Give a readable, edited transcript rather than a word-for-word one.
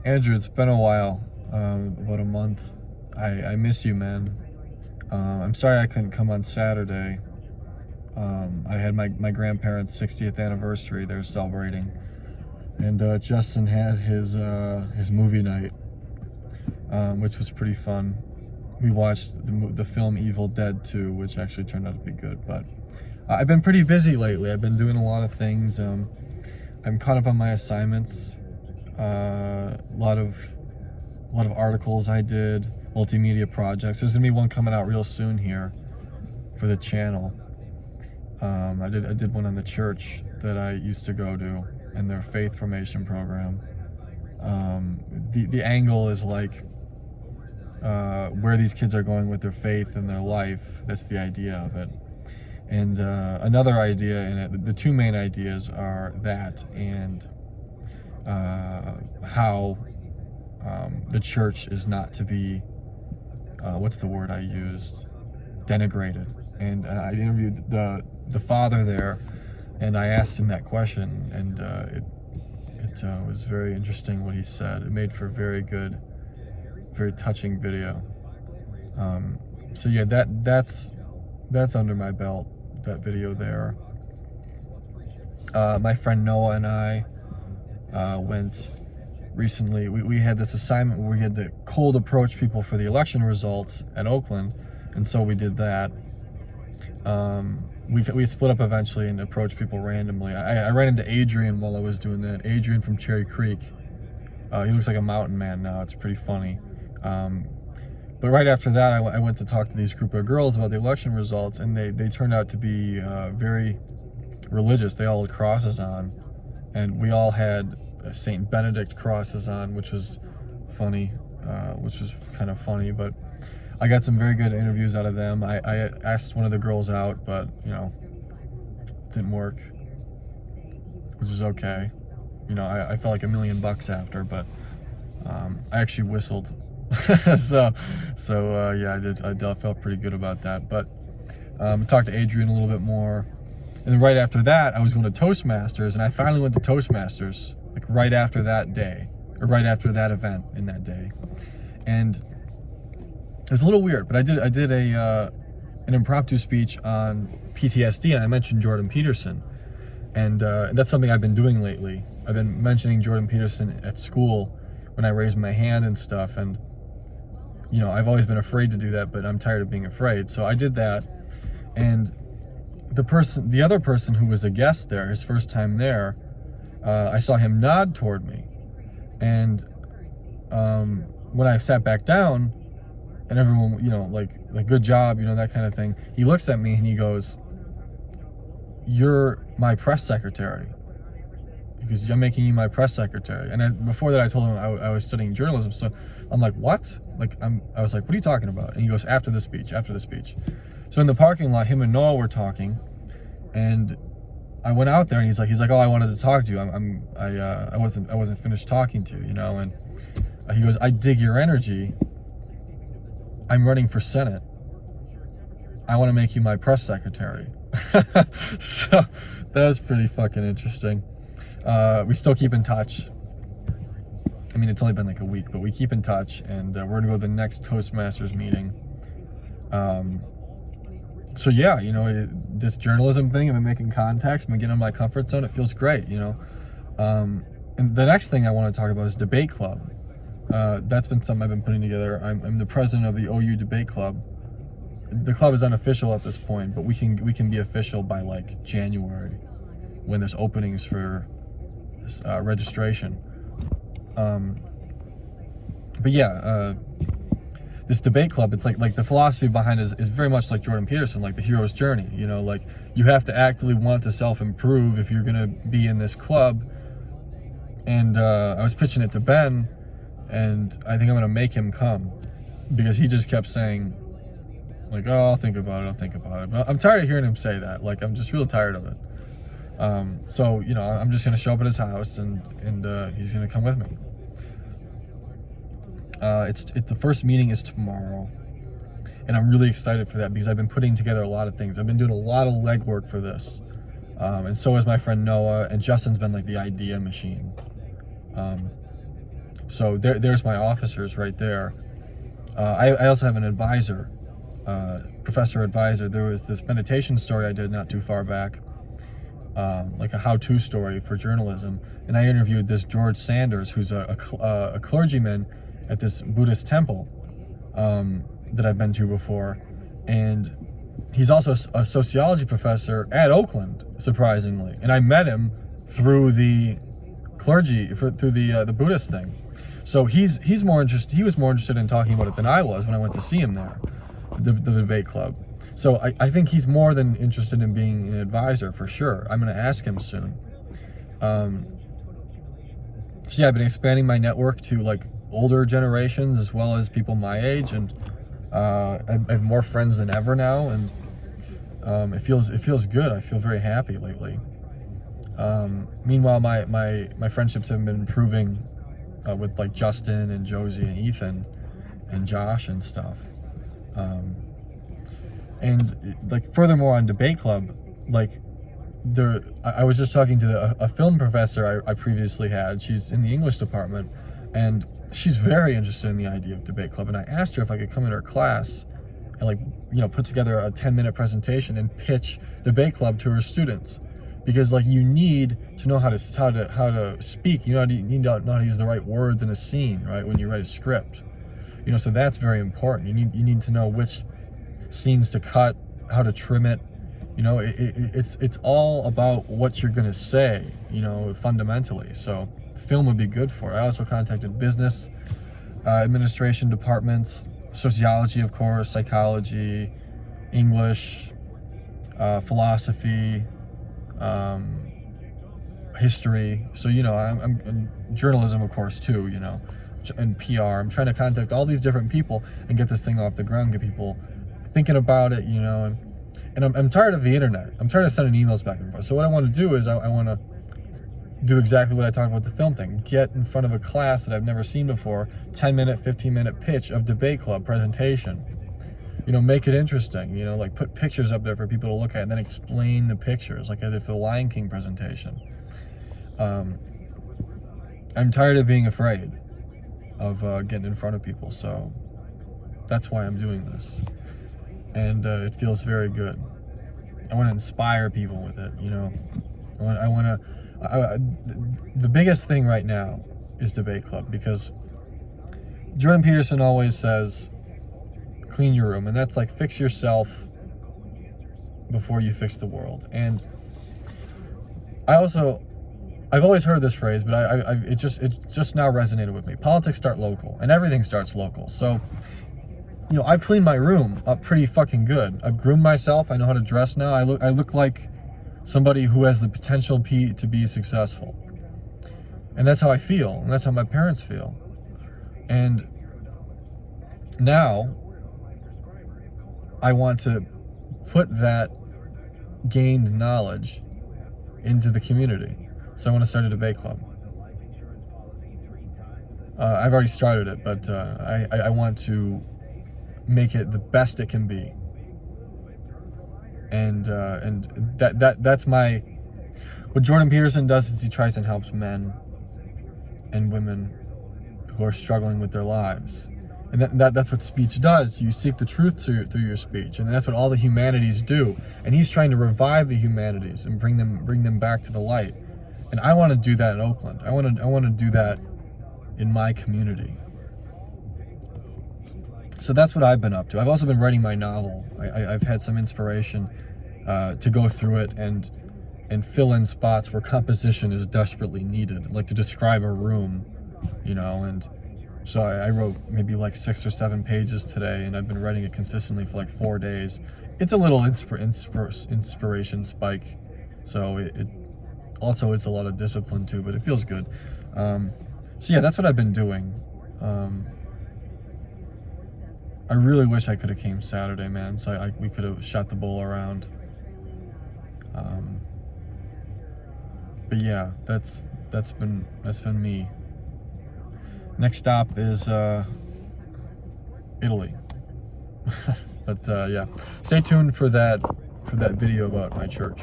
Andrew, it's been a while, about a month. I miss you, man. I'm sorry I couldn't come on Saturday. I had my grandparents' 60th anniversary they were celebrating, and Justin had his movie night, which was pretty fun. We watched the film Evil Dead 2, which actually turned out to be good. But I've been pretty busy lately. I've been doing a lot of things. I'm caught up on my assignments. A lot of articles I did, multimedia projects. There's gonna be one coming out real soon here for the channel. I did one on the church that I used to go to and their faith formation program. The angle is like where these kids are going with their faith and their life. That's the idea of it. And another idea in it, the two main ideas are that and how the church is not to be, what's the word I used? Denigrated. And I interviewed the father there, and I asked him that question, and it was very interesting what he said. It made for a very good, very touching video. So yeah, that's under my belt, that video there. My friend Noah and I went recently. We had this assignment where we had to cold approach people for the election results at Oakland, and so we did that. We split up eventually and approached people randomly. I ran into Adrian while I was doing that. Adrian from Cherry Creek. He looks like a mountain man now. It's pretty funny. But right after that, I went to talk to these group of girls about the election results, and they turned out to be very religious. They all had crosses on, and we all had Saint Benedict crosses on, which was funny, which was kind of funny. But I got some very good interviews out of them. I asked one of the girls out, but you know, it didn't work, which is okay. You know, I felt like $1 million after, but I actually whistled. so yeah, I felt pretty good about that. But talked to Adrian a little bit more, and then right after that, I was going to Toastmasters, and I finally went to Toastmasters, like right after that day, or right after that event in that day. And it was a little weird, but I did an impromptu speech on PTSD, and I mentioned Jordan Peterson, and that's something I've been doing lately. I've been mentioning Jordan Peterson at school when I raise my hand and stuff, and you know, I've always been afraid to do that, but I'm tired of being afraid. So I did that, and the other person who was a guest there, his first time there, I saw him nod toward me, and when I sat back down, and everyone, you know, like good job, you know, that kind of thing, he looks at me and he goes, "You're my press secretary." Because I'm making you my press secretary. And before that, I told him I was studying journalism. So I'm like, what? I was like, what are you talking about? And he goes, after the speech. So in the parking lot, him and Noah were talking, and I went out there, and he's like, oh, I wanted to talk to you. I wasn't finished talking to you, you know. And he goes, I dig your energy. I'm running for Senate. I want to make you my press secretary. So that was pretty fucking interesting. We still keep in touch. I mean, it's only been like a week, but we keep in touch, and we're gonna go to the next Toastmasters meeting. So yeah, you know, this journalism thing, I've been making contacts, I've been getting in my comfort zone. It feels great, you know. And the next thing I want to talk about is Debate Club. That's been something I've been putting together. I'm the president of the OU Debate Club. The club is unofficial at this point, but we can be official by like January, when there's openings for registration. But yeah, this debate club, it's like the philosophy behind it is very much like Jordan Peterson, like the hero's journey. You know, like you have to actively want to self-improve if you're gonna be in this club. And I was pitching it to Ben, and I think I'm gonna make him come, because he just kept saying, like, oh, I'll think about it. But I'm tired of hearing him say that. Like, I'm just real tired of it. So, you know, I'm just going to show up at his house, and he's going to come with me. The first meeting is tomorrow, and I'm really excited for that, because I've been putting together a lot of things. I've been doing a lot of legwork for this, and so has my friend Noah, and Justin's been like the idea machine. So there's my officers right there. I also have an advisor, professor advisor. There was this meditation story I did not too far back, like a how-to story for journalism, and I interviewed this George Sanders, who's a clergyman at this Buddhist temple that I've been to before, and he's also a sociology professor at Oakland, surprisingly, and I met him through the clergy, through the Buddhist thing. So he's more interested. He was more interested in talking about it than I was when I went to see him there, the debate club. So I think he's more than interested in being an advisor for sure. I'm going to ask him soon. So yeah, I've been expanding my network to like older generations as well as people my age, and I have more friends than ever now, and it feels good. I feel very happy lately. Meanwhile, my friendships have been improving with like Justin and Josie and Ethan and Josh and stuff. And like furthermore on Debate Club, like I was just talking to a film professor I previously had. She's in the English department, and she's very interested in the idea of Debate Club. And I asked her if I could come in her class and like, you know, put together a 10-minute presentation and pitch Debate Club to her students. Because like you need to know how to speak. You need to know how to use the right words in a scene, right? When you write a script, you know. So that's very important. You need to know which scenes to cut, how to trim it. You know, it's all about what you're gonna say. You know, fundamentally. So film would be good for it. I also contacted business administration departments, sociology, of course, psychology, English, philosophy. History. So, you know, I'm in journalism, of course, too, you know, and PR. I'm trying to contact all these different people and get this thing off the ground, get people thinking about it, you know, and I'm tired of the internet. I'm tired of sending emails back and forth. So what I want to do is I want to do exactly what I talked about the film thing. Get in front of a class that I've never seen before, 10-minute, 15-minute pitch of Debate Club presentation. You know, make it interesting, you know, like put pictures up there for people to look at and then explain the pictures, like I did for the Lion King presentation. I'm tired of being afraid of getting in front of people, so that's why I'm doing this. And it feels very good. I want to inspire people with it, you know. The biggest thing right now is Debate Club, because Jordan Peterson always says, clean your room, and that's like fix yourself before you fix the world. And I've always heard this phrase, but it just now resonated with me. Politics start local, and everything starts local. So, you know, I've cleaned my room up pretty fucking good. I've groomed myself. I know how to dress now. I look like somebody who has the potential to be successful, and that's how I feel, and that's how my parents feel. And now I want to put that gained knowledge into the community. So I want to start a debate club. I've already started it, but I want to make it the best it can be. And that's what Jordan Peterson does is he tries and helps men and women who are struggling with their lives. And that's what speech does. You seek the truth through your speech, and that's what all the humanities do. And he's trying to revive the humanities and bring them back to the light. And I want to do that in Oakland. I want to do that in my community. So that's what I've been up to. I've also been writing my novel. I've had some inspiration to go through it and fill in spots where composition is desperately needed, like to describe a room, you know. And so I wrote maybe like 6 or 7 pages today, and I've been writing it consistently for like 4 days. It's a little inspiration spike, so it's a lot of discipline too, but it feels good. So yeah, that's what I've been doing. I really wish I could have came Saturday, man, so we could have shot the bull around. But yeah, that's been me. Next stop is Italy. But yeah, stay tuned for that video about my church.